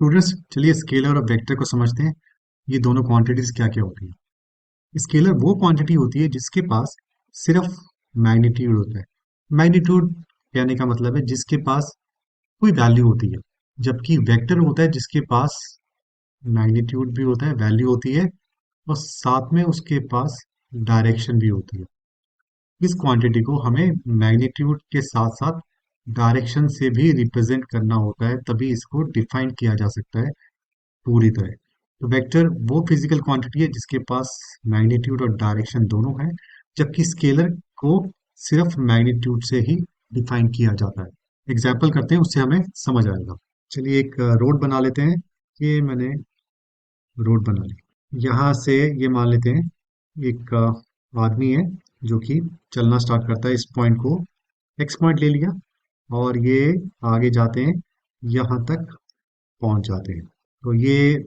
Students, चलिए scalar और vector को समझते हैं। ये दोनों क्वांटिटीज क्या क्या होती है। स्केलर वो क्वांटिटी होती है जिसके पास सिर्फ मैग्नीट्यूड होता है। मैग्नीट्यूड कहने का मतलब है जिसके पास कोई वैल्यू होती है, जबकि वेक्टर होता है जिसके पास मैग्नीट्यूड भी होता है, वैल्यू होती है, और साथ में उसके पास डायरेक्शन भी होती है। इस क्वांटिटी को हमें मैग्नीट्यूड के साथ साथ डायरेक्शन से भी रिप्रेजेंट करना होता है, तभी इसको डिफाइन किया जा सकता है पूरी तरह। तो वेक्टर वो फिजिकल क्वांटिटी है जिसके पास मैग्नीट्यूड और डायरेक्शन दोनों है, जबकि स्केलर को सिर्फ मैग्नीट्यूड से ही डिफाइन किया जाता है। एग्जाम्पल करते हैं, उससे हमें समझ आएगा। चलिए एक रोड बना लेते हैं। ये मैंने रोड बना ली। यहाँ से ये मान लेते हैं एक आदमी है जो कि चलना स्टार्ट करता है। इस पॉइंट को एक्स पॉइंट ले लिया और ये आगे जाते हैं, यहाँ तक पहुंच जाते हैं। तो ये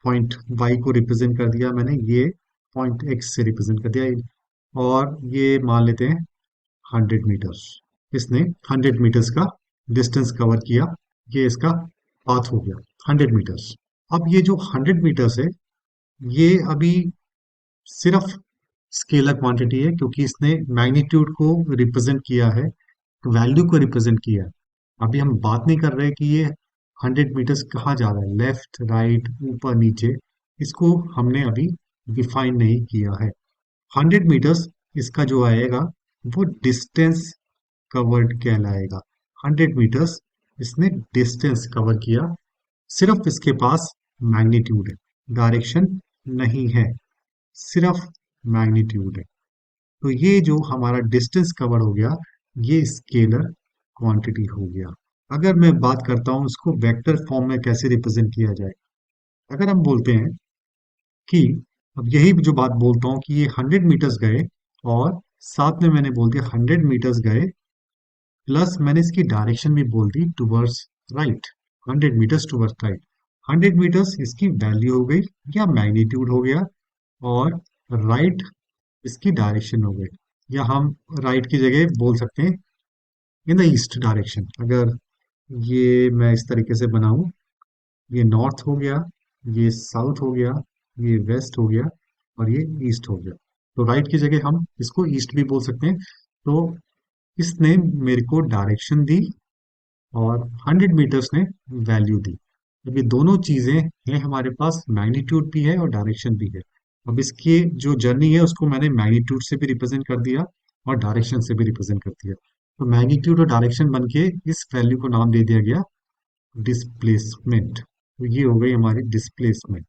पॉइंट वाई को रिप्रेजेंट कर दिया मैंने, ये पॉइंट एक्स से रिप्रेजेंट कर दिया। और ये मान लेते हैं 100 मीटर्स। इसने 100 मीटर्स का डिस्टेंस कवर किया। ये इसका पाथ हो गया 100 मीटर्स। अब ये जो 100 मीटर्स है, ये अभी सिर्फ स्केलर क्वांटिटी है, क्योंकि इसने मैग्नीट्यूड को रिप्रेजेंट किया है, वैल्यू को रिप्रेजेंट किया है। अभी हम बात नहीं कर रहे कि ये 100 मीटर्स कहाँ जा रहा है, लेफ्ट राइट ऊपर नीचे। इसको हमने अभी डिफाइन नहीं किया है। 100 मीटर्स इसका जो आएगा वो डिस्टेंस कवर्ड कहलाएगा। 100 मीटर्स इसने डिस्टेंस कवर किया। सिर्फ इसके पास मैग्नीट्यूड है, डायरेक्शन नहीं है, सिर्फ मैग्नीट्यूड है। तो ये जो हमारा डिस्टेंस कवर हो गया, ये स्केलर क्वांटिटी हो गया। अगर मैं बात करता हूँ इसको वेक्टर फॉर्म में कैसे रिप्रेजेंट किया जाए। अगर हम बोलते हैं कि, अब यही जो बात बोलता हूँ कि ये 100 मीटर्स गए, और साथ में मैंने बोल दिया 100 मीटर्स गए, प्लस मैंने इसकी डायरेक्शन भी बोल दी towards right. 100 metres towards right. 100 metres इसकी वैल्यू हो गई या मैग्नीट्यूड हो गया, और राइट इसकी डायरेक्शन हो गई। या हम राइट की जगह बोल सकते हैं इन द ईस्ट डायरेक्शन। अगर ये मैं इस तरीके से बनाऊं, ये नॉर्थ हो गया, ये साउथ हो गया, ये वेस्ट हो गया, और ये ईस्ट हो गया। तो राइट की जगह हम इसको ईस्ट भी बोल सकते हैं। तो इसने मेरे को डायरेक्शन दी, और 100 मीटर्स ने वैल्यू दी। अब ये दोनों चीजें हैं हमारे पास, मैग्नीट्यूड भी है और डायरेक्शन भी है। अब इसकी जो जर्नी है उसको मैंने मैग्नीट्यूड से भी रिप्रेजेंट कर दिया और डायरेक्शन से भी रिप्रेजेंट कर दिया। तो मैग्नीट्यूड और डायरेक्शन बन के इस वैल्यू को नाम दे दिया गया डिस्प्लेसमेंट। तो ये हो गई हमारी डिस्प्लेसमेंट।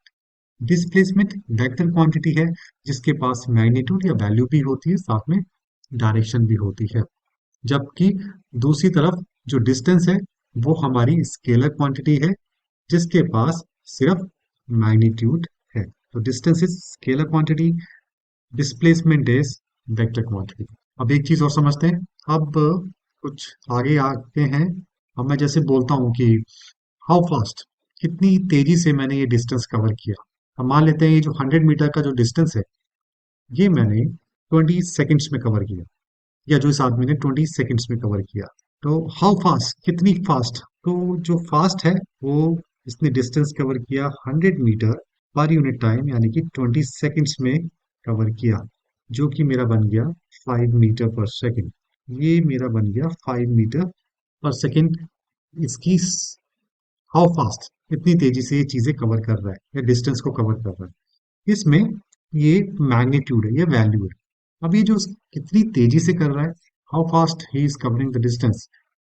डिस्प्लेसमेंट वेक्टर क्वांटिटी है जिसके पास मैग्नीट्यूड या वैल्यू भी होती है, साथ में डायरेक्शन भी होती है। जबकि दूसरी तरफ जो डिस्टेंस है वो हमारी स्केलर क्वांटिटी है जिसके पास सिर्फ मैग्नीट्यूड है। तो distance is scalar quantity, displacement is vector quantity. अब एक चीज और समझते हैं। अब कुछ आगे आते हैं। अब मैं जैसे बोलता हूँ कि हाउ फास्ट, कितनी तेजी से मैंने ये डिस्टेंस कवर किया। अब मान लेते हैं ये जो 100 मीटर का जो डिस्टेंस है, ये मैंने 20 सेकेंड्स में कवर किया, या जो इस आदमी ने 20 सेकेंड्स में कवर किया। तो हाउ फास्ट, कितनी फास्ट। तो जो फास्ट है वो, इसने डिस्टेंस कवर किया 100 मीटर पर यूनिट टाइम, यानी कि 20 सेकेंड्स में कवर किया, जो कि मेरा बन गया 5 मीटर पर सेकेंड। ये मेरा बन गया 5 मीटर पर सेकेंड। इसकी हाउ फास्ट, कितनी तेजी से ये चीजें कवर कर रहा है या डिस्टेंस को कवर कर रहा है, इसमें ये मैग्नीट्यूड है, ये वैल्यू है। अब ये जो कितनी तेजी से कर रहा है, how fast he is covering the distance,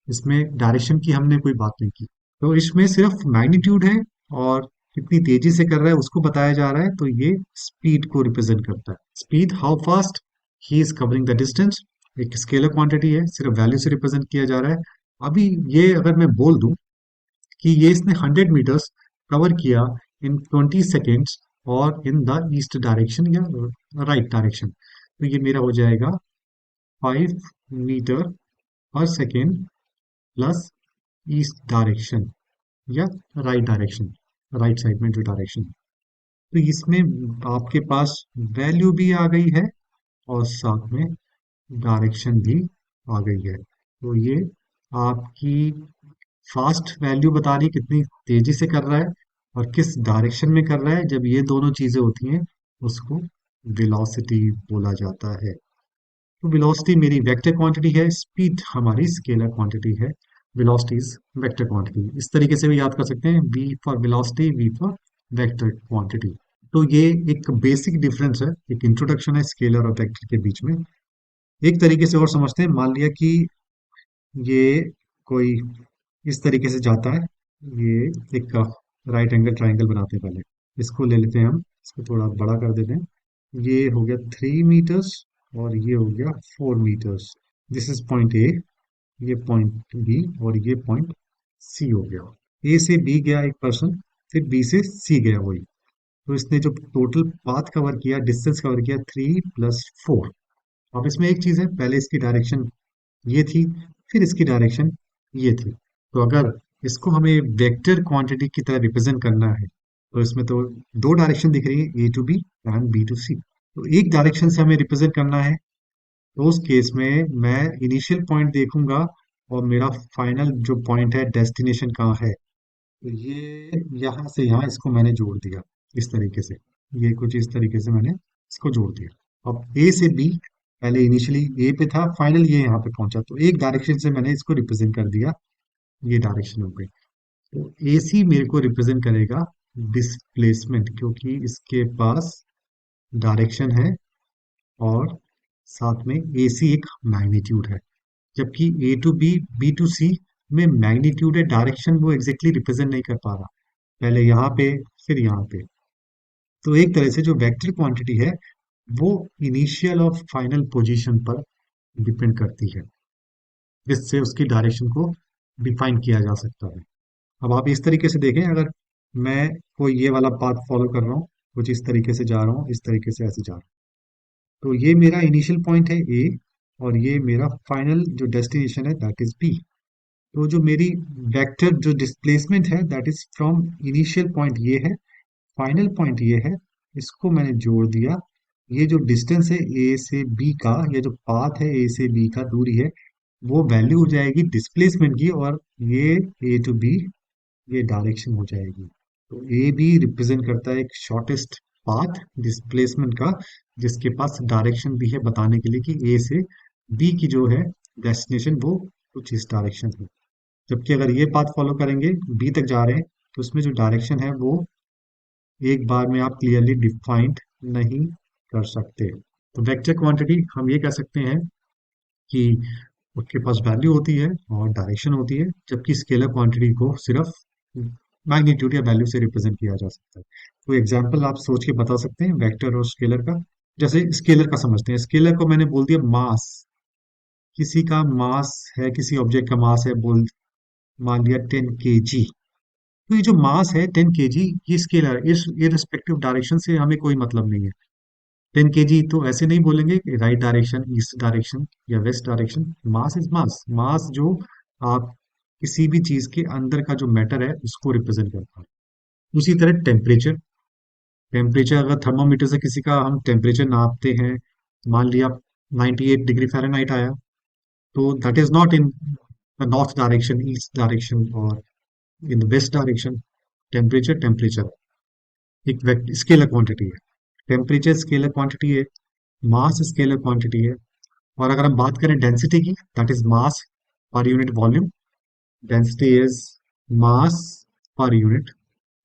इसमें डायरेक्शन की हमने कोई बात नहीं की। तो इसमें सिर्फ मैग्नीट्यूड है, और कितनी तेजी से कर रहा है उसको बताया जा रहा है। तो ये स्पीड को रिप्रेजेंट करता है। Speed, how fast he is covering the distance, एक स्केलर क्वांटिटी है, सिर्फ वैल्यू से रिप्रेजेंट किया जा रहा है। अभी ये अगर मैं बोल दूं कि ये इसने 100 मीटर्स कवर किया इन 20 सेकेंड्स, और इन द ईस्ट डायरेक्शन या राइट डायरेक्शन, तो ये मेरा हो जाएगा 5 मीटर पर सेकेंड प्लस ईस्ट डायरेक्शन या राइट डायरेक्शन, राइट साइड में जो डायरेक्शन। तो इसमें आपके पास वैल्यू भी आ गई है, और साथ में डायरेक्शन भी आ गई है। तो ये आपकी फास्ट वैल्यू बता रही है कितनी तेजी से कर रहा है और किस डायरेक्शन में कर रहा है। जब ये दोनों चीजें होती हैं उसको वेलोसिटी बोला जाता है। तो वेलोसिटी मेरी वेक्टर क्वांटिटी है, स्पीड हमारी स्केलर क्वांटिटी है। वेलोसिटी इज वेक्टर क्वांटिटी, इस तरीके से भी याद कर सकते हैं, v for velocity, v for vector quantity. तो ये एक बेसिक डिफरेंस है, एक इंट्रोडक्शन है स्केलर और वेक्टर के बीच में। एक तरीके से और समझते हैं, मान लिया कि ये कोई इस तरीके से जाता है। ये एक राइट एंगल ट्राइंगल बनाते हैं पहले, इसको ले लेते हैं हम, इसको थोड़ा बड़ा कर देते हैं। ये हो गया 3 मीटर्स और ये हो गया 4 metres. This is point A, ये पॉइंट बी और ये पॉइंट सी हो गया। ए से बी गया एक पर्सन, फिर बी से सी गया वही। तो इसने जो टोटल पाथ कवर किया, डिस्टेंस कवर किया, 3 + 4। अब इसमें एक चीज है, पहले इसकी डायरेक्शन ये थी, फिर इसकी डायरेक्शन ये थी। तो अगर इसको हमें वेक्टर क्वांटिटी की तरह रिप्रेजेंट करना है तो इसमें तो दो डायरेक्शन दिख रही है, A to B and B to C. तो एक डायरेक्शन से हमें रिप्रेजेंट करना है, तो उस केस में मैं इनिशियल पॉइंट देखूंगा और मेरा फाइनल जो पॉइंट है, डेस्टिनेशन कहाँ है। तो ये यहाँ से यहाँ इसको मैंने जोड़ दिया इस तरीके से, ये कुछ इस तरीके से मैंने इसको जोड़ दिया। अब ए से बी, पहले इनिशियली ए पे था, फाइनल ये यहाँ पे पहुंचा, तो एक डायरेक्शन से मैंने इसको रिप्रेजेंट कर दिया, ये डायरेक्शन हो गई। तो ए सी मेरे को रिप्रेजेंट करेगा डिस्प्लेसमेंट, क्योंकि इसके पास डायरेक्शन है और साथ में ए सी एक मैग्नीट्यूड है। जबकि ए टू बी, बी टू सी में मैग्नीट्यूड है, डायरेक्शन वो एग्जैक्टली रिप्रेजेंट नहीं कर पा रहा, पहले यहाँ पे फिर यहाँ पे। तो एक तरह से जो वेक्टर क्वांटिटी है वो इनिशियल और फाइनल पोजीशन पर डिपेंड करती है, जिससे उसकी डायरेक्शन को डिफाइन किया जा सकता है। अब आप इस तरीके से देखें, अगर मैं कोई ये वाला पाथ फॉलो कर रहा हूँ, कुछ इस तरीके से जा रहा हूँ, इस तरीके से ऐसे जा रहा हूँ, तो ये मेरा इनिशियल पॉइंट है ए और ये मेरा फाइनल जो डेस्टिनेशन है दैट इज बी। तो जो मेरी वेक्टर जो डिस्प्लेसमेंट है that is from initial point ये है, फाइनल पॉइंट ये है, इसको मैंने जोड़ दिया। ये जो डिस्टेंस है ए से बी का, ये जो पाथ है ए से बी का दूरी है, वो वैल्यू हो जाएगी डिस्प्लेसमेंट की, और ये ए टू बी ये डायरेक्शन हो जाएगी। तो ए बी रिप्रेजेंट करता है एक शॉर्टेस्ट पाथ डिस्प्लेसमेंट का, जिसके पास डायरेक्शन भी है बताने के लिए कि ए से बी की जो है डेस्टिनेशन वो कुछ इस डायरेक्शन है। जबकि अगर ये पाथ फॉलो करेंगे, बी तक जा रहे हैं, तो उसमें जो डायरेक्शन है वो एक बार में आप क्लियरली डिफाइंड नहीं कर सकते। तो वेक्टर क्वांटिटी हम ये कह सकते हैं कि उसके पास वैल्यू होती है और डायरेक्शन होती है, जबकि स्केलर क्वांटिटी को सिर्फ मैग्नीट्यूड या वैल्यू से रिप्रेजेंट किया जा सकता है। कोई एग्जांपल आप सोच के बता सकते हैं वेक्टर और स्केलर का? जैसे स्केलर का समझते हैं, स्केलर को मैंने बोल दिया मास, किसी का मास है, किसी ऑब्जेक्ट का मास है, बोल मान लिया 10 kg। तो ये जो मास है 10 kg, ये स्केलर, इस इररिस्पेक्टिव डायरेक्शन से हमें कोई मतलब नहीं है। 10 kg तो ऐसे नहीं बोलेंगे कि राइट डायरेक्शन, ईस्ट डायरेक्शन या west direction. Mass is mass, mass जो आप किसी भी चीज के अंदर का जो मैटर है उसको रिप्रेजेंट करता है। उसी तरह टेम्परेचर, टेम्परेचर अगर थर्मोमीटर से किसी का हम टेम्परेचर नापते हैं, मान लिया 98 डिग्री फ़ारेनहाइट आया, तो that is not in the north direction, east direction और in the west direction. Temperature temperature एक स्केलर क्वांटिटी है, टेम्परेचर स्केलर क्वांटिटी है, मास स्केलर क्वांटिटी है। और अगर हम बात करें डेंसिटी की, that is mass per unit volume. Density is mass per unit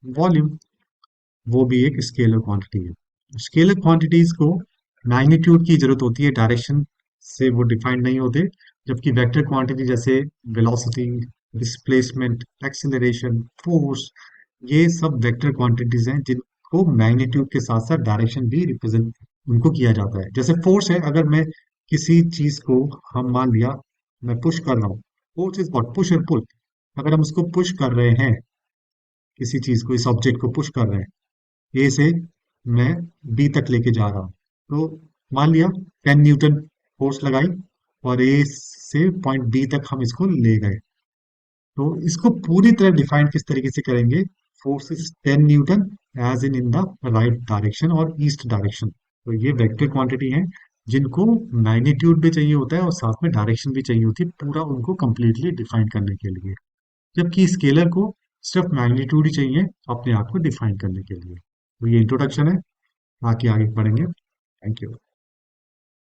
volume, वो भी एक स्केलर क्वांटिटी है। स्केलर क्वांटिटीज को मैग्नीट्यूड की जरूरत होती है, डायरेक्शन से वो डिफाइंड नहीं होते। जबकि वेक्टर क्वांटिटी जैसे वेलोसिटी, डिस्प्लेसमेंट, एक्सीलरेशन, फोर्स, ये सब वेक्टर क्वांटिटीज हैं जिनको मैग्नीट्यूड के साथ साथ डायरेक्शन भी रिप्रेजेंट उनको किया जाता है। जैसे फोर्स है, अगर मैं किसी चीज को, हम मान लिया मैं पुश कर रहा हूँ, force is what, push and pull. अगर हम उसको पुश कर रहे हैं, किसी चीज को, इस ऑब्जेक्ट को पुश कर रहे हैं, ए से मैं बी तक लेके जा रहा हूँ, तो मान लिया 10 न्यूटन फोर्स लगाई और ए से पॉइंट बी तक हम इसको ले गए। तो इसको पूरी तरह डिफाइन किस तरीके से करेंगे? Force is 10 newton as in the right direction और ईस्ट डायरेक्शन। तो ये वेक्टर क्वांटिटी है जिनको मैग्नीट्यूड भी चाहिए होता है और साथ में डायरेक्शन भी चाहिए होती है, पूरा उनको कंप्लीटली डिफाइन करने के लिए। जबकि स्केलर को सिर्फ मैग्नीट्यूड ही चाहिए अपने आप को डिफाइन करने के लिए। तो ये इंट्रोडक्शन है, बाकी आगे पढ़ेंगे। Thank you.